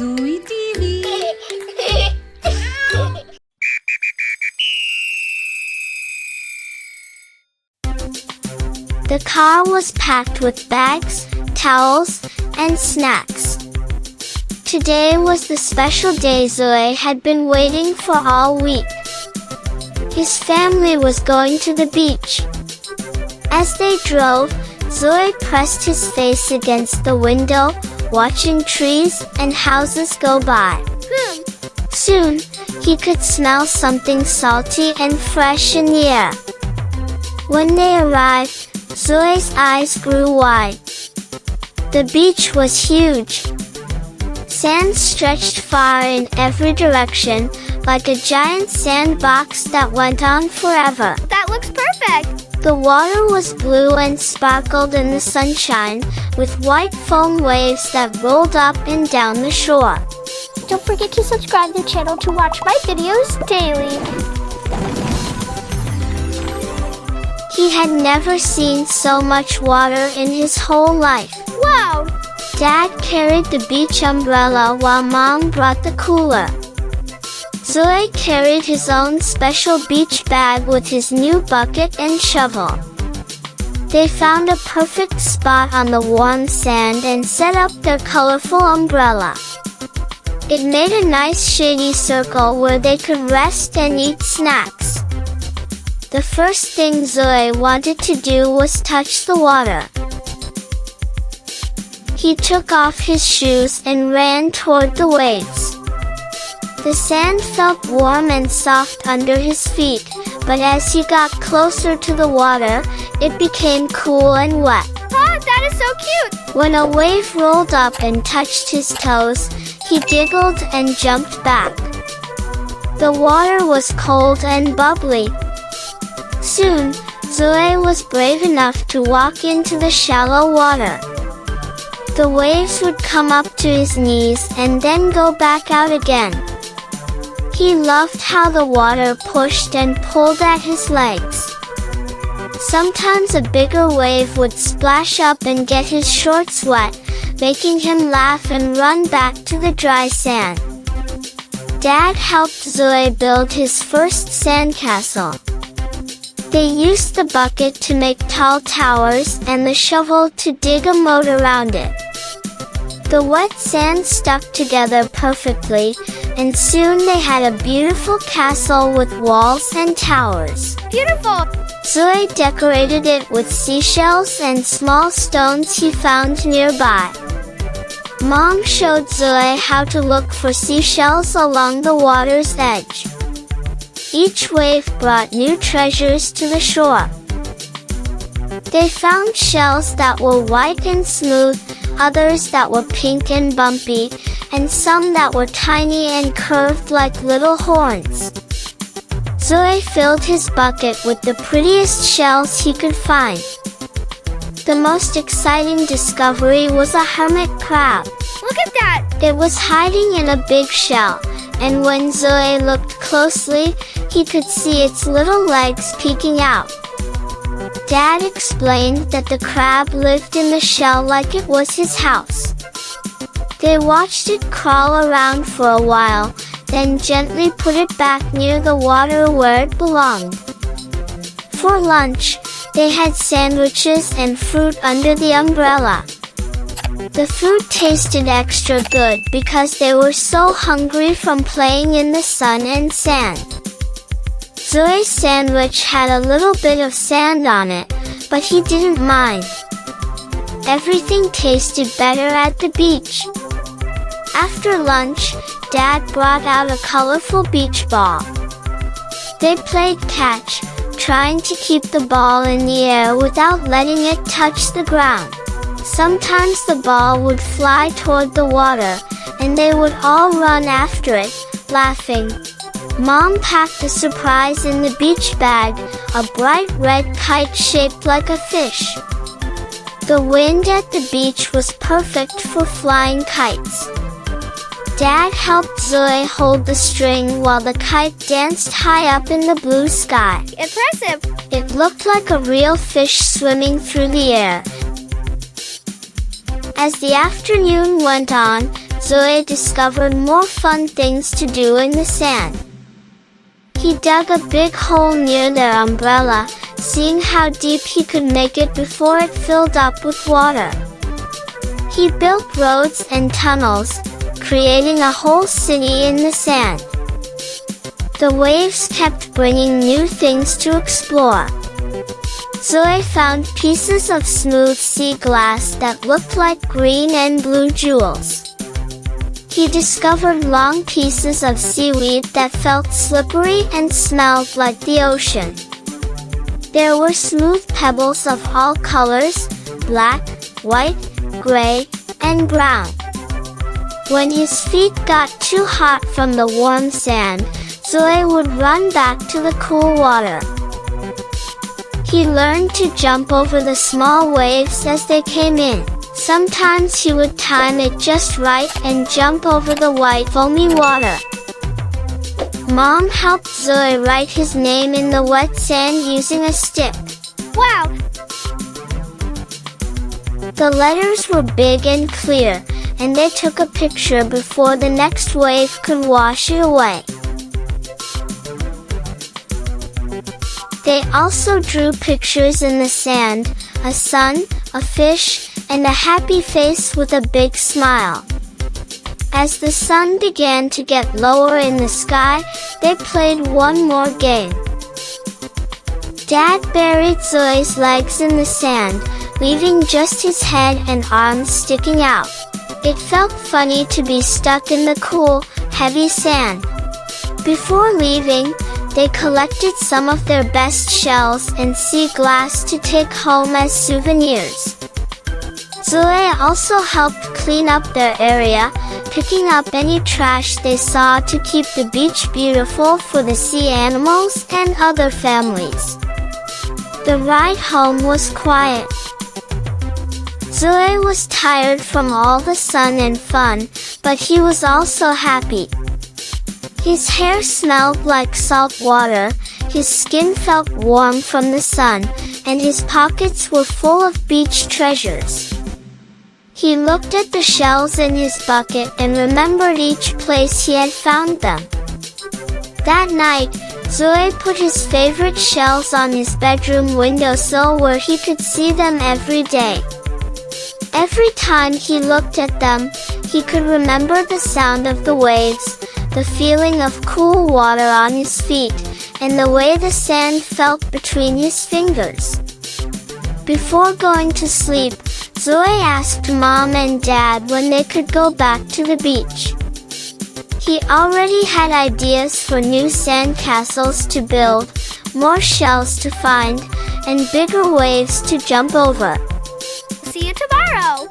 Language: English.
Zoe TV. The car was packed with bags, towels, and snacks. Today was the special day Zoe had been waiting for all week. His family was going to the beach. As they drove, Zoe pressed his face against the window, watching trees and houses go by. Soon, he could smell something salty and fresh in the air. When they arrived, Zoe's eyes grew wide. The beach was huge. Sand stretched far in every direction, like a giant sandbox that went on forever. That looks perfect! The water was blue and sparkled in the sunshine, with white foam waves that rolled up and down the shore. Don't forget to subscribe to the channel to watch my videos daily. He had never seen so much water in his whole life. Wow! Dad carried the beach umbrella while Mom brought the cooler. Zoe carried his own special beach bag with his new bucket and shovel. They found a perfect spot on the warm sand and set up their colorful umbrella. It made a nice shady circle where they could rest and eat snacks. The first thing Zoe wanted to do was touch the water. He took off his shoes and ran toward the waves. The sand felt warm and soft under his feet, but as he got closer to the water, it became cool and wet. Ah, that is so cute! When a wave rolled up and touched his toes, he giggled and jumped back. The water was cold and bubbly. Soon, Zoe was brave enough to walk into the shallow water. The waves would come up to his knees and then go back out again. He loved how the water pushed and pulled at his legs. Sometimes a bigger wave would splash up and get his shorts wet, making him laugh and run back to the dry sand. Dad helped Zoe build his first sandcastle. They used the bucket to make tall towers and the shovel to dig a moat around it. The wet sand stuck together perfectly, and soon they had a beautiful castle with walls and towers. Beautiful! Zoe decorated it with seashells and small stones he found nearby. Mom showed Zoe how to look for seashells along the water's edge. Each wave brought new treasures to the shore. They found shells that were white and smooth, others that were pink and bumpy, and some that were tiny and curved like little horns. Zoe filled his bucket with the prettiest shells he could find. The most exciting discovery was a hermit crab. Look at that! It was hiding in a big shell, and when Zoe looked closely, he could see its little legs peeking out. Dad explained that the crab lived in the shell like it was his house. They watched it crawl around for a while, then gently put it back near the water where it belonged. For lunch, they had sandwiches and fruit under the umbrella. The food tasted extra good because they were so hungry from playing in the sun and sand. Zoe's sandwich had a little bit of sand on it, but he didn't mind. Everything tasted better at the beach. After lunch, Dad brought out a colorful beach ball. They played catch, trying to keep the ball in the air without letting it touch the ground. Sometimes the ball would fly toward the water, and they would all run after it, laughing. Mom packed a surprise in the beach bag, a bright red kite shaped like a fish. The wind at the beach was perfect for flying kites. Dad helped Zoe hold the string while the kite danced high up in the blue sky. Impressive! It looked like a real fish swimming through the air. As the afternoon went on, Zoe discovered more fun things to do in the sand. He dug a big hole near their umbrella, seeing how deep he could make it before it filled up with water. He built roads and tunnels, creating a whole city in the sand. The waves kept bringing new things to explore. Zoe found pieces of smooth sea glass that looked like green and blue jewels. He discovered long pieces of seaweed that felt slippery and smelled like the ocean. There were smooth pebbles of all colors, black, white, gray, and brown. When his feet got too hot from the warm sand, Zoe would run back to the cool water. He learned to jump over the small waves as they came in. Sometimes he would time it just right and jump over the white, foamy water. Mom helped Zoe write his name in the wet sand using a stick. Wow! The letters were big and clear, and they took a picture before the next wave could wash it away. They also drew pictures in the sand, a sun, a fish, and a happy face with a big smile. As the sun began to get lower in the sky, they played one more game. Dad buried Zoe's legs in the sand, leaving just his head and arms sticking out. It felt funny to be stuck in the cool, heavy sand. Before leaving, they collected some of their best shells and sea glass to take home as souvenirs. Zoe also helped clean up their area, picking up any trash they saw to keep the beach beautiful for the sea animals and other families. The ride home was quiet. Zoe was tired from all the sun and fun, but he was also happy. His hair smelled like salt water, his skin felt warm from the sun, and his pockets were full of beach treasures. He looked at the shells in his bucket and remembered each place he had found them. That night, Zoe put his favorite shells on his bedroom windowsill where he could see them every day. Every time he looked at them, he could remember the sound of the waves, the feeling of cool water on his feet, and the way the sand felt between his fingers. Before going to sleep, Zoe asked Mom and Dad when they could go back to the beach. He already had ideas for new sandcastles to build, more shells to find, and bigger waves to jump over. See you tomorrow!